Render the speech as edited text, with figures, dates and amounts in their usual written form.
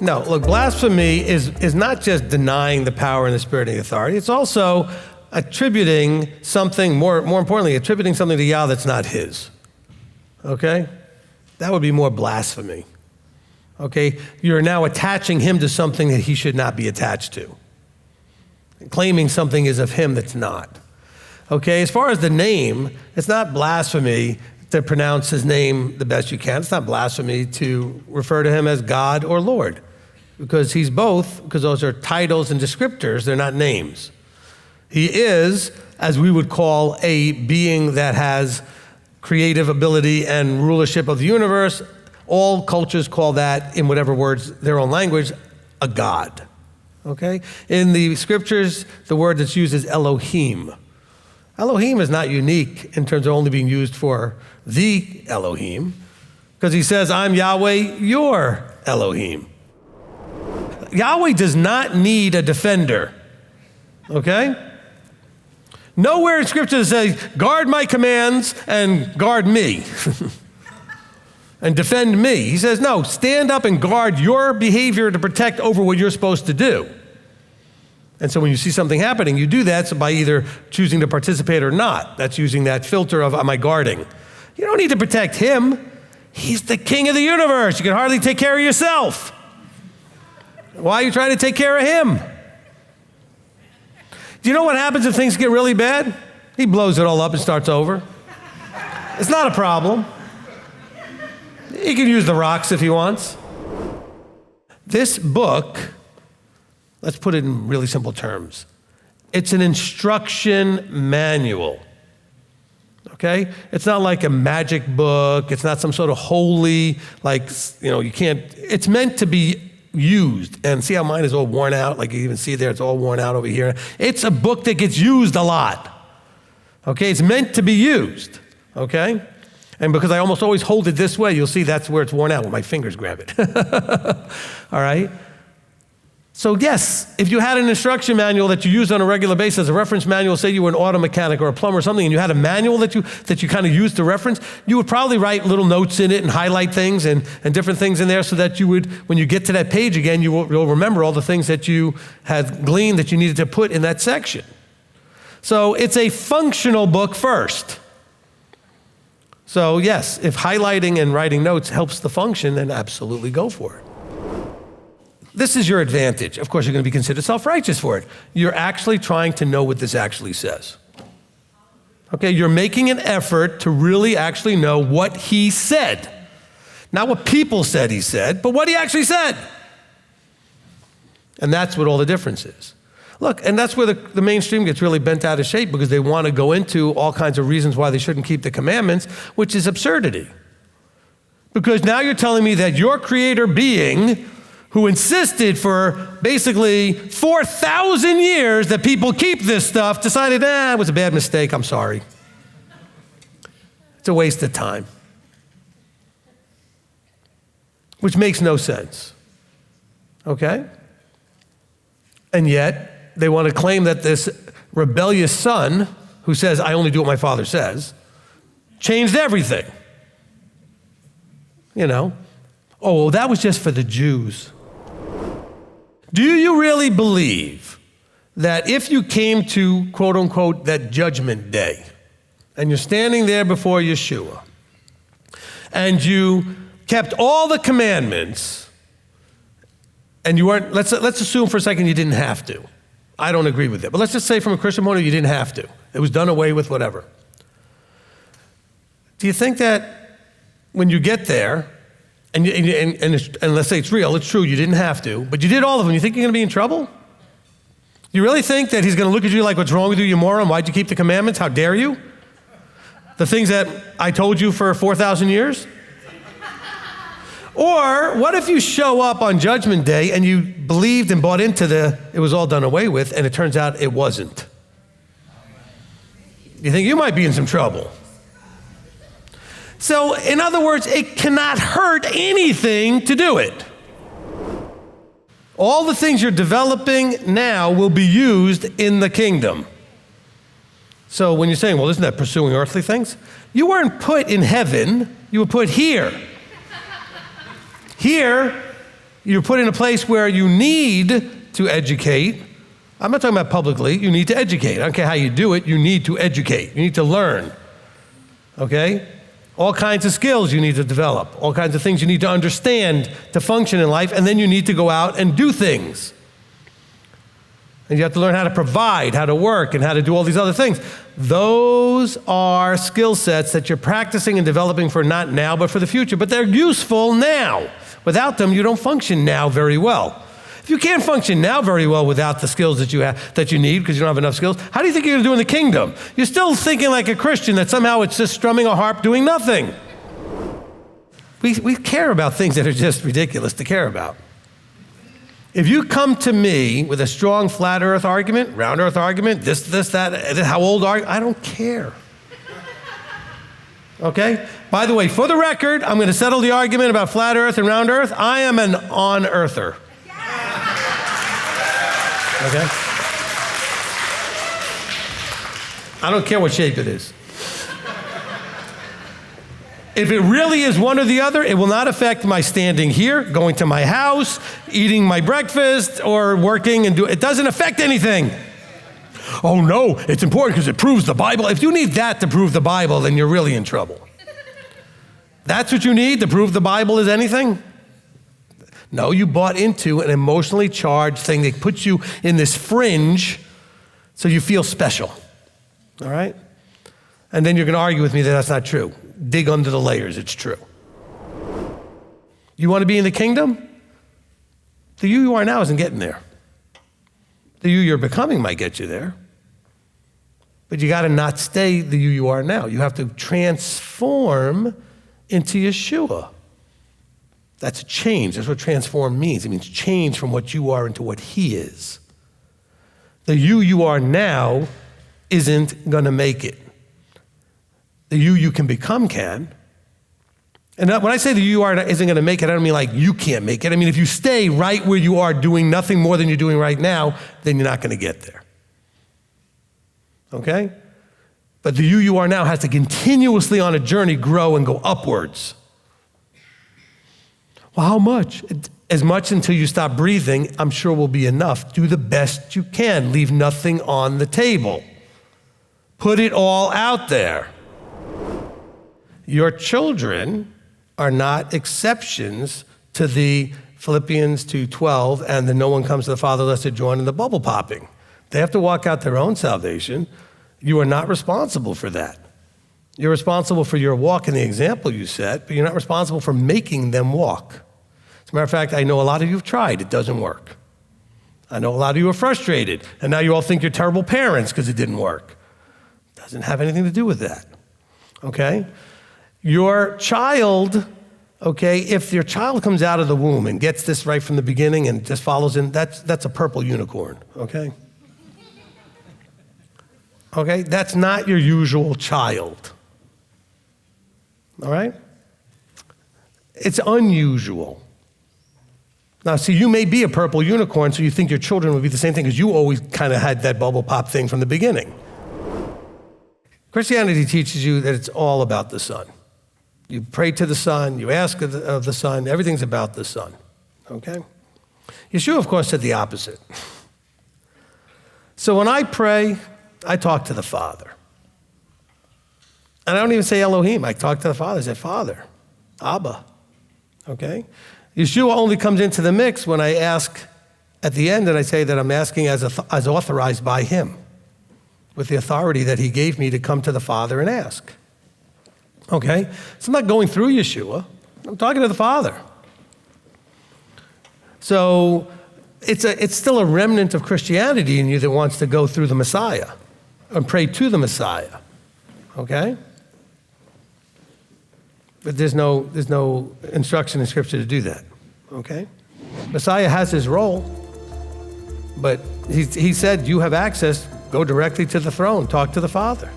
No, look, blasphemy is not just denying the power and the spirit and the authority. It's also attributing something, more importantly, attributing something to Yah that's not his. Okay? That would be more blasphemy. Okay? You're now attaching him to something that he should not be attached to. Claiming something is of him that's not. Okay? As far as the name, it's not blasphemy to pronounce his name the best you can. It's not blasphemy to refer to him as God or Lord, because he's both, because those are titles and descriptors, they're not names. He is, as we would call, a being that has creative ability and rulership of the universe. All cultures call that, in whatever words, their own language, a God. Okay? In the scriptures, the word that's used is Elohim. Elohim is not unique in terms of only being used for the Elohim, because he says, I'm Yahweh, your Elohim. Yahweh does not need a defender, okay? Nowhere in scripture says, guard my commands and guard me and defend me. He says, no, stand up and guard your behavior to protect over what you're supposed to do. And so when you see something happening, you do that by either choosing to participate or not. That's using that filter of, am I guarding? You don't need to protect him. He's the king of the universe. You can hardly take care of yourself. Why are you trying to take care of him? Do you know what happens if things get really bad? He blows it all up and starts over. It's not a problem. He can use the rocks if he wants. This book, let's put it in really simple terms. It's an instruction manual, okay? It's not like a magic book. It's not some sort of holy, you can't, it's meant to be used. And see how mine is all worn out? Like you even see there, it's all worn out over here. It's a book that gets used a lot, okay? It's meant to be used, okay? And because I almost always hold it this way, you'll see that's where it's worn out when my fingers grab it, all right? So yes, if you had an instruction manual that you used on a regular basis, a reference manual, say you were an auto mechanic or a plumber or something, and you had a manual that you kind of used to reference, you would probably write little notes in it and highlight things and different things in there so that you would, when you get to that page again, you'll remember all the things that you had gleaned that you needed to put in that section. So it's a functional book first. So yes, if highlighting and writing notes helps the function, then absolutely go for it. This is your advantage. Of course, you're going to be considered self-righteous for it. You're actually trying to know what this actually says. Okay, you're making an effort to really actually know what he said. Not what people said he said, but what he actually said. And that's what all the difference is. Look, and that's where the mainstream gets really bent out of shape, because they want to go into all kinds of reasons why they shouldn't keep the commandments, which is absurdity. Because now you're telling me that your creator being, who insisted for basically 4,000 years that people keep this stuff, decided, it was a bad mistake, I'm sorry. It's a waste of time. Which makes no sense, okay? And yet, they want to claim that this rebellious son, who says, I only do what my father says, changed everything. Oh, that was just for the Jews. Do you really believe that if you came to, quote unquote, that judgment day, and you're standing there before Yeshua, and you kept all the commandments, and you weren't, let's assume for a second you didn't have to. I don't agree with it, but let's just say from a Christian point of view, you didn't have to. It was done away with, whatever. Do you think that when you get there, and let's say it's real, it's true, you didn't have to, but you did all of them, you think you're going to be in trouble? You really think that he's going to look at you like, what's wrong with you, you moron? Why'd you keep the commandments? How dare you? The things that I told you for 4,000 years? Or what if you show up on Judgment Day and you believed and bought into it was all done away with, and it turns out it wasn't? You think you might be in some trouble. So, in other words, it cannot hurt anything to do it. All the things you're developing now will be used in the kingdom. So when you're saying, well, isn't that pursuing earthly things? You weren't put in heaven, you were put here. Here You're put in a place where you need to educate. I'm not talking about publicly. You need to educate. I don't care how you do it. You need to educate. You need to learn. Okay? All kinds of skills you need to develop. All kinds of things you need to understand to function in life. And then you need to go out and do things. And you have to learn how to provide, how to work, and how to do all these other things. Those are skill sets that you're practicing and developing for not now, but for the future. But they're useful now. Without them, you don't function now very well. If you can't function now very well without the skills that you need because you don't have enough skills, how do you think you're going to do in the kingdom? You're still thinking like a Christian that somehow it's just strumming a harp doing nothing. We care about things that are just ridiculous to care about. If you come to me with a strong flat earth argument, round earth argument, this, that, how old are you? I don't care. Okay? By the way, for the record, I'm going to settle the argument about flat earth and round earth. I am an on-earther. Okay? I don't care what shape it is. If it really is one or the other, it will not affect my standing here, going to my house, eating my breakfast, or working and it doesn't affect anything. Oh no, it's important because it proves the Bible. If you need that to prove the Bible, then you're really in trouble. That's what you need to prove the Bible is anything? No, you bought into an emotionally charged thing that puts you in this fringe so you feel special, all right? And then you're going to argue with me that that's not true. Dig under the layers, it's true. You want to be in the kingdom? The you are now isn't getting there. The you you're becoming might get you there. But you got to not stay the you are now. You have to transform into Yeshua. That's a change. That's what transform means. It means change from what you are into what he is. The you are now isn't going to make it. The you can become can. And when I say the you are isn't going to make it, I don't mean like you can't make it. I mean, if you stay right where you are doing nothing more than you're doing right now, then you're not going to get there. Okay? But the you are now has to continuously on a journey grow and go upwards. Well, how much? As much until you stop breathing, I'm sure will be enough. Do the best you can. Leave nothing on the table. Put it all out there. Your children are not exceptions to the Philippians 2:12 and the no one comes to the Father unless they're joined in the bubble popping. They have to walk out their own salvation. You are not responsible for that. You're responsible for your walk and the example you set, but you're not responsible for making them walk. As a matter of fact, I know a lot of you have tried. It doesn't work. I know a lot of you are frustrated, and now you all think you're terrible parents because it didn't work. It doesn't have anything to do with that, okay? Your child, okay, if your child comes out of the womb and gets this right from the beginning and just follows in, that's a purple unicorn, okay? Okay, that's not your usual child, all right? It's unusual. Now, see, you may be a purple unicorn, so you think your children would be the same thing because you always kind of had that bubble pop thing from the beginning. Christianity teaches you that it's all about the Son. You pray to the Son, you ask of the Son, everything's about the Son, okay? Yeshua, of course, said the opposite. So when I pray, I talk to the Father. And I don't even say Elohim, I talk to the Father, I say Father, Abba, okay? Yeshua only comes into the mix when I ask at the end, and I say that I'm asking as authorized by him, with the authority that he gave me to come to the Father and ask. Okay? So I'm not going through Yeshua. I'm talking to the Father. So it's still a remnant of Christianity in you that wants to go through the Messiah and pray to the Messiah. Okay? But there's no instruction in Scripture to do that. Okay? Messiah has his role, but he said, you have access, go directly to the throne, talk to the Father.